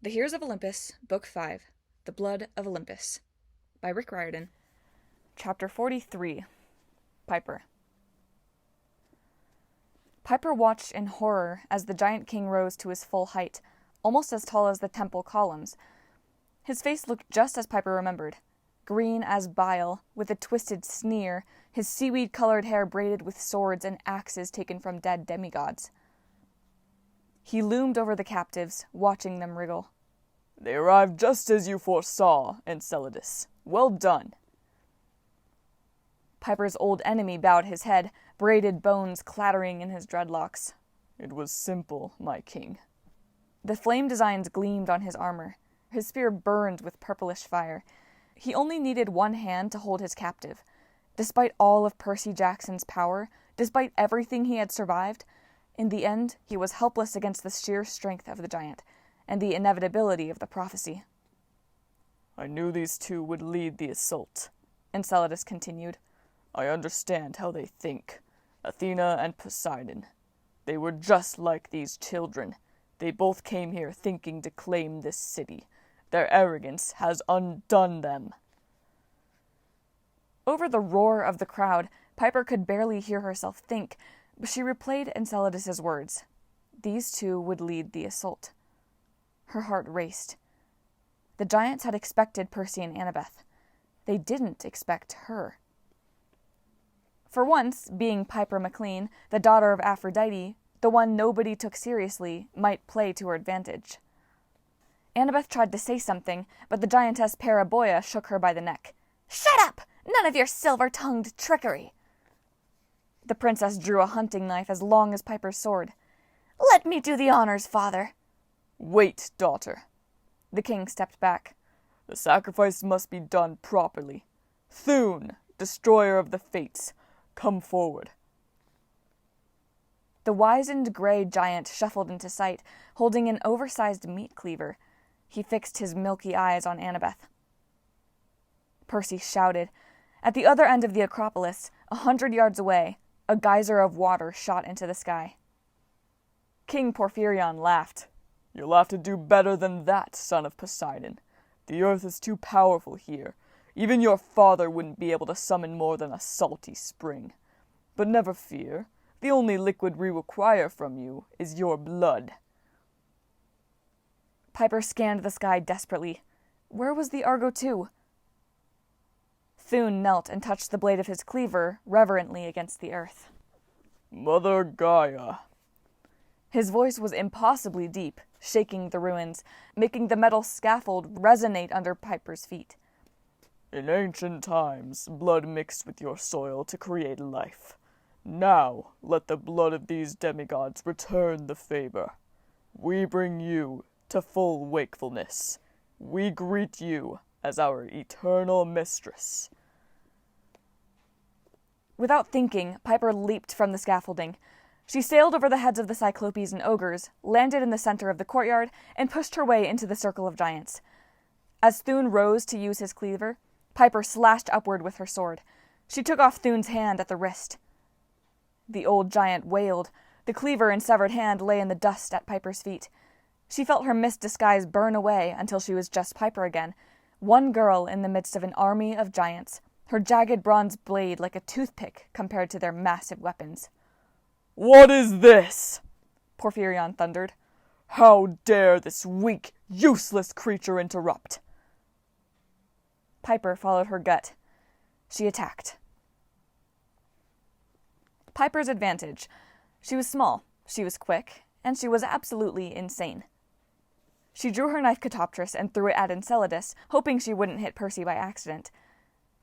The Heroes of Olympus, Book 5, The Blood of Olympus, by Rick Riordan. Chapter 43, Piper. Piper watched in horror as the giant king rose to his full height, almost as tall as the temple columns. His face looked just as Piper remembered, green as bile, with a twisted sneer, his seaweed-colored hair braided with swords and axes taken from dead demigods. He loomed over the captives, watching them wriggle. "They arrived just as you foresaw, Enceladus. Well done." Piper's old enemy bowed his head, braided bones clattering in his dreadlocks. "It was simple, my king." The flame designs gleamed on his armor. His spear burned with purplish fire. He only needed one hand to hold his captive. Despite all of Percy Jackson's power, despite everything he had survived, in the end, he was helpless against the sheer strength of the giant, and the inevitability of the prophecy. "I knew these two would lead the assault," Enceladus continued. "I understand how they think. Athena and Poseidon. They were just like these children. They both came here thinking to claim this city. Their arrogance has undone them." Over the roar of the crowd, Piper could barely hear herself think, but she replayed Enceladus's words. These two would lead the assault. Her heart raced. The giants had expected Percy and Annabeth. They didn't expect her. For once, being Piper McLean, the daughter of Aphrodite, the one nobody took seriously, might play to her advantage. Annabeth tried to say something, but the giantess Paraboia shook her by the neck. "Shut up! None of your silver-tongued trickery!" The princess drew a hunting knife as long as Piper's sword. "Let me do the honors, father." "Wait, daughter." The king stepped back. "The sacrifice must be done properly. Thune, destroyer of the fates, come forward." The wizened gray giant shuffled into sight, holding an oversized meat cleaver. He fixed his milky eyes on Annabeth. Percy shouted. At the other end of the Acropolis, 100 yards away, a geyser of water shot into the sky. King Porphyrion laughed. "You'll have to do better than that, son of Poseidon. The earth is too powerful here. Even your father wouldn't be able to summon more than a salty spring. But never fear. The only liquid we require from you is your blood." Piper scanned the sky desperately. Where was the Argo II? Thune knelt and touched the blade of his cleaver reverently against the earth. "Mother Gaia." His voice was impossibly deep, shaking the ruins, making the metal scaffold resonate under Piper's feet. "In ancient times, blood mixed with your soil to create life. Now, let the blood of these demigods return the favor. We bring you to full wakefulness. We greet you as our eternal mistress." Without thinking, Piper leaped from the scaffolding. She sailed over the heads of the Cyclopes and ogres, landed in the center of the courtyard, and pushed her way into the circle of giants. As Thune rose to use his cleaver, Piper slashed upward with her sword. She took off Thune's hand at the wrist. The old giant wailed. The cleaver and severed hand lay in the dust at Piper's feet. She felt her mist disguise burn away until she was just Piper again, one girl in the midst of an army of giants, her jagged bronze blade like a toothpick compared to their massive weapons. "What is this?" Porphyrion thundered. "How dare this weak, useless creature interrupt?" Piper followed her gut. She attacked. Piper's advantage. She was small, she was quick, and she was absolutely insane. She drew her knife catoptris and threw it at Enceladus, hoping she wouldn't hit Percy by accident.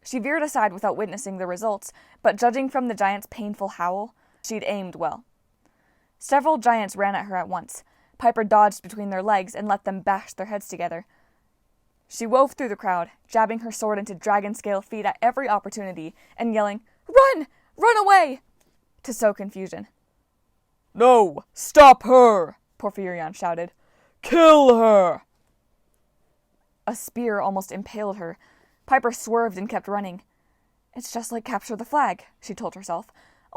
She veered aside without witnessing the results, but judging from the giant's painful howl, she'd aimed well. Several giants ran at her at once. Piper dodged between their legs and let them bash their heads together. She wove through the crowd, jabbing her sword into dragon-scale feet at every opportunity, and yelling, "Run! Run away!" to sow confusion. "No! Stop her!" Porphyrion shouted. "Kill her!" A spear almost impaled her. Piper swerved and kept running. It's just like Capture the Flag, she told herself,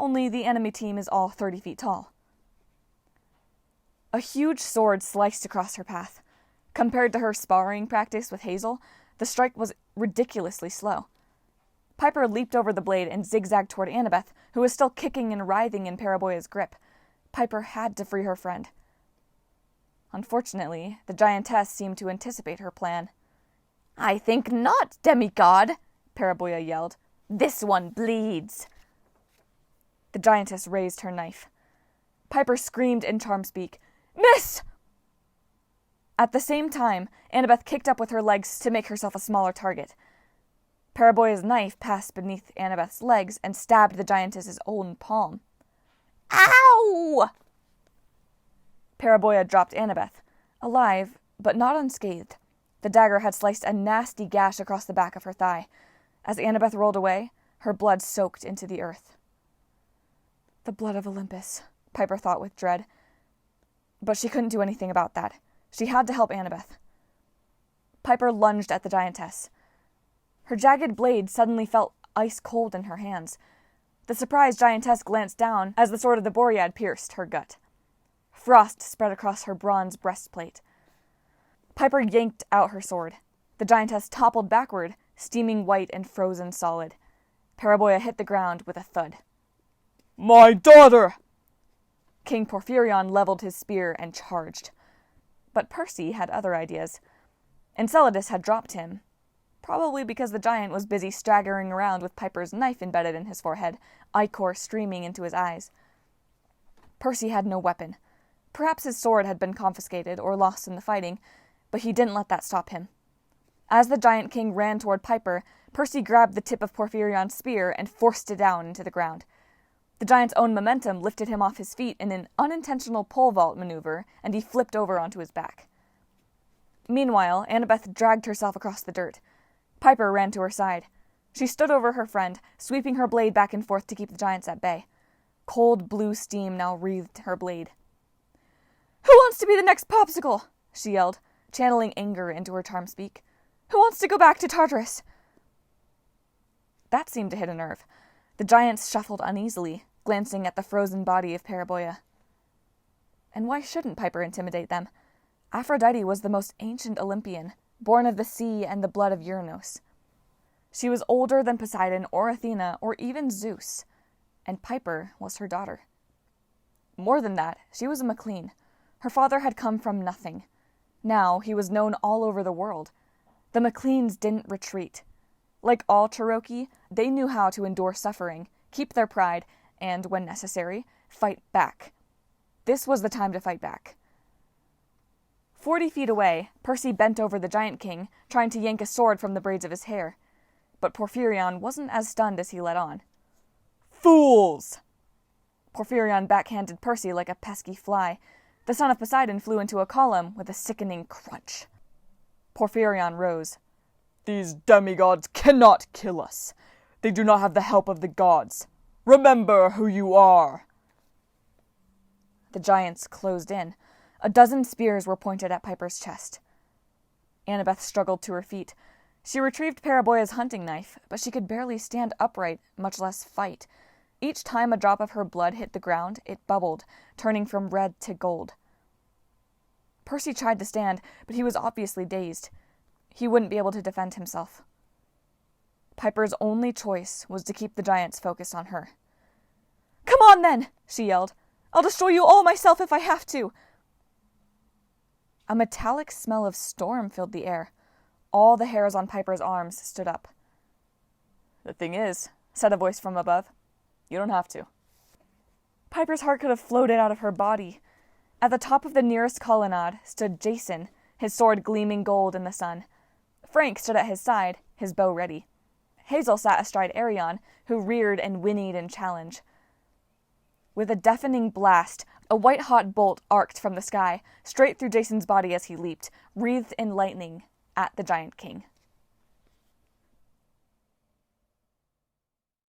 only the enemy team is all 30 feet tall. A huge sword sliced across her path. Compared to her sparring practice with Hazel, the strike was ridiculously slow. Piper leaped over the blade and zigzagged toward Annabeth, who was still kicking and writhing in Paraboya's grip. Piper had to free her friend. Unfortunately, the giantess seemed to anticipate her plan. "I think not, demigod," Paraboya yelled. "This one bleeds." The giantess raised her knife. Piper screamed in charm speak, "Miss!" At the same time, Annabeth kicked up with her legs to make herself a smaller target. Paraboya's knife passed beneath Annabeth's legs and stabbed the giantess's own palm. "Ow!" Paraboya dropped Annabeth, alive, but not unscathed. The dagger had sliced a nasty gash across the back of her thigh. As Annabeth rolled away, her blood soaked into the earth. The blood of Olympus, Piper thought with dread. But she couldn't do anything about that. She had to help Annabeth. Piper lunged at the giantess. Her jagged blade suddenly felt ice cold in her hands. The surprised giantess glanced down as the sword of the Boread pierced her gut. Frost spread across her bronze breastplate. Piper yanked out her sword. The giantess toppled backward, steaming white and frozen solid. Paraboya hit the ground with a thud. "My daughter!" King Porphyrion leveled his spear and charged. But Percy had other ideas. Enceladus had dropped him, probably because the giant was busy staggering around with Piper's knife embedded in his forehead, ichor streaming into his eyes. Percy had no weapon. Perhaps his sword had been confiscated or lost in the fighting, but he didn't let that stop him. As the giant king ran toward Piper, Percy grabbed the tip of Porphyrion's spear and forced it down into the ground. The giant's own momentum lifted him off his feet in an unintentional pole vault maneuver, and he flipped over onto his back. Meanwhile, Annabeth dragged herself across the dirt. Piper ran to her side. She stood over her friend, sweeping her blade back and forth to keep the giants at bay. Cold blue steam now wreathed her blade. "Who wants to be the next popsicle?" she yelled, channeling anger into her charm speak. "Who wants to go back to Tartarus?" That seemed to hit a nerve. The giants shuffled uneasily, glancing at the frozen body of Paraboya. And why shouldn't Piper intimidate them? Aphrodite was the most ancient Olympian, born of the sea and the blood of Uranus. She was older than Poseidon or Athena or even Zeus, and Piper was her daughter. More than that, she was a MacLean. Her father had come from nothing. Now he was known all over the world. The MacLeans didn't retreat. Like all Cherokee, they knew how to endure suffering, keep their pride, and, when necessary, fight back. This was the time to fight back. 40 feet away, Percy bent over the giant king, trying to yank a sword from the braids of his hair. But Porphyrion wasn't as stunned as he let on. "Fools!" Porphyrion backhanded Percy like a pesky fly. The son of Poseidon flew into a column with a sickening crunch. Porphyrion rose. "These demigods cannot kill us. They do not have the help of the gods. Remember who you are." The giants closed in. A dozen spears were pointed at Piper's chest. Annabeth struggled to her feet. She retrieved Paraboya's hunting knife, but she could barely stand upright, much less fight. Each time a drop of her blood hit the ground, it bubbled, turning from red to gold. Percy tried to stand, but he was obviously dazed. He wouldn't be able to defend himself. Piper's only choice was to keep the giants focused on her. "Come on, then!" she yelled. "I'll destroy you all myself if I have to!" A metallic smell of storm filled the air. All the hairs on Piper's arms stood up. "The thing is," said a voice from above, "you don't have to." Piper's heart could have floated out of her body. At the top of the nearest colonnade stood Jason, his sword gleaming gold in the sun. Frank stood at his side, his bow ready. Hazel sat astride Arion, who reared and whinnied in challenge. With a deafening blast, a white-hot bolt arced from the sky, straight through Jason's body as he leaped, wreathed in lightning, at the giant king.